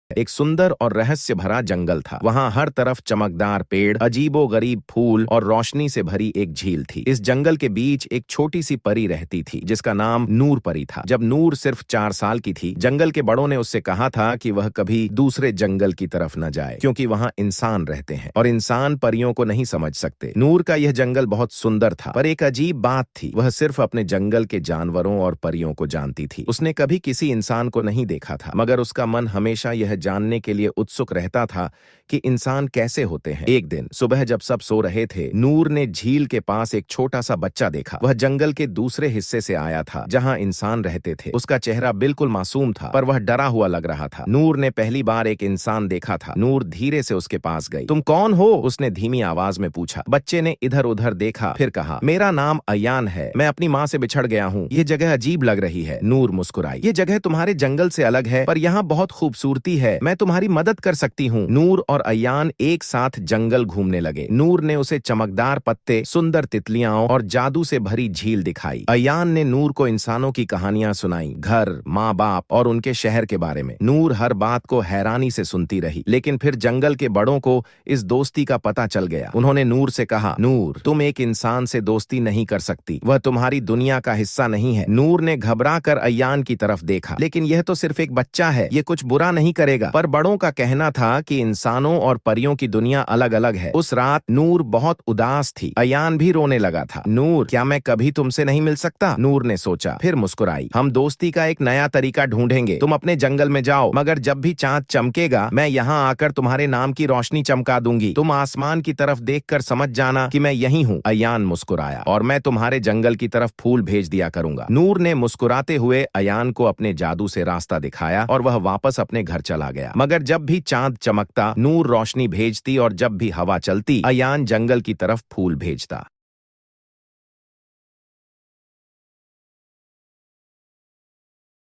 एक सुंदर और रहस्य भरा जंगल था। वहां हर तरफ चमकदार पेड़, अजीबोगरीब फूल और रोशनी से भरी एक झील थी। इस जंगल के बीच एक छोटी सी परी रहती थी जिसका नाम नूर परी था। जब नूर सिर्फ 4 साल की थी, जंगल के बड़ों ने उससे कहा था कि वह कभी दूसरे जंगल की तरफ न जाए, क्योंकि वहां इंसान रहते हैं और इंसान परियों को नहीं समझ सकते। नूर का यह जंगल बहुत सुंदर था, पर एक अजीब बात थी, वह सिर्फ अपने जंगल के जानवरों और परियों को जानती थी। उसने कभी किसी इंसान को नहीं देखा था, मगर उसका मन हमेशा यह जानने के लिए उत्सुक रहता था कि इंसान कैसे होते हैं। एक दिन सुबह जब सब सो रहे थे, नूर ने झील के पास एक छोटा सा बच्चा देखा। वह जंगल के दूसरे हिस्से से आया था जहां इंसान रहते थे। उसका चेहरा बिल्कुल मासूम था, पर वह डरा हुआ लग रहा था। नूर ने पहली बार एक इंसान देखा था। नूर धीरे से उसके पास गई। तुम कौन हो? उसने धीमी आवाज में पूछा। बच्चे ने इधर उधर देखा, फिर कहा, मेरा नाम अयान है, मैं अपनी माँ से बिछड़ गया हूँ। ये जगह अजीब लग रही है। नूर मुस्कुराई। ये जगह तुम्हारे जंगल से अलग है, पर यहाँ बहुत खूबसूरती है, मैं तुम्हारी मदद कर सकती हूँ। नूर और अयान एक साथ जंगल घूमने लगे। नूर ने उसे चमकदार पत्ते, सुंदर तितलियां और जादू से भरी झील दिखाई। अयान ने नूर को इंसानों की कहानियां सुनाई, घर, माँ बाप और उनके शहर के बारे में। नूर हर बात को हैरानी से सुनती रही, लेकिन फिर जंगल के बड़ों को इस दोस्ती का पता चल गया। उन्होंने नूर से कहा, नूर, तुम एक इंसान से दोस्ती नहीं कर सकती, वह तुम्हारी दुनिया का हिस्सा नहीं है। नूर ने घबरा कर अयान की तरफ देखा, लेकिन यह तो सिर्फ एक बच्चा है, ये कुछ बुरा नहीं करेगा। पर बड़ों का कहना था कि इंसानों और परियों की दुनिया अलग अलग है। उस रात नूर बहुत उदास थी। अयान भी रोने लगा था। नूर, क्या मैं कभी तुमसे नहीं मिल सकता? नूर ने सोचा, फिर मुस्कुराई। हम दोस्ती का एक नया तरीका ढूंढेंगे। तुम अपने जंगल में जाओ, मगर जब भी चांद चमकेगा, मैं यहाँ आकर तुम्हारे नाम की रोशनी चमका दूंगी। तुम आसमान की तरफ देखकर समझ जाना कि मैं यही हूँ। अयान मुस्कुराया, और मैं तुम्हारे जंगल की तरफ फूल भेज दिया करूंगा। नूर ने मुस्कुराते हुए अयान को अपने जादू से रास्ता दिखाया और वह वापस अपने घर चला गया। मगर जब भी चांद चमकता, नूर रोशनी भेजती, और जब भी हवा चलती, अयान जंगल की तरफ फूल भेजता।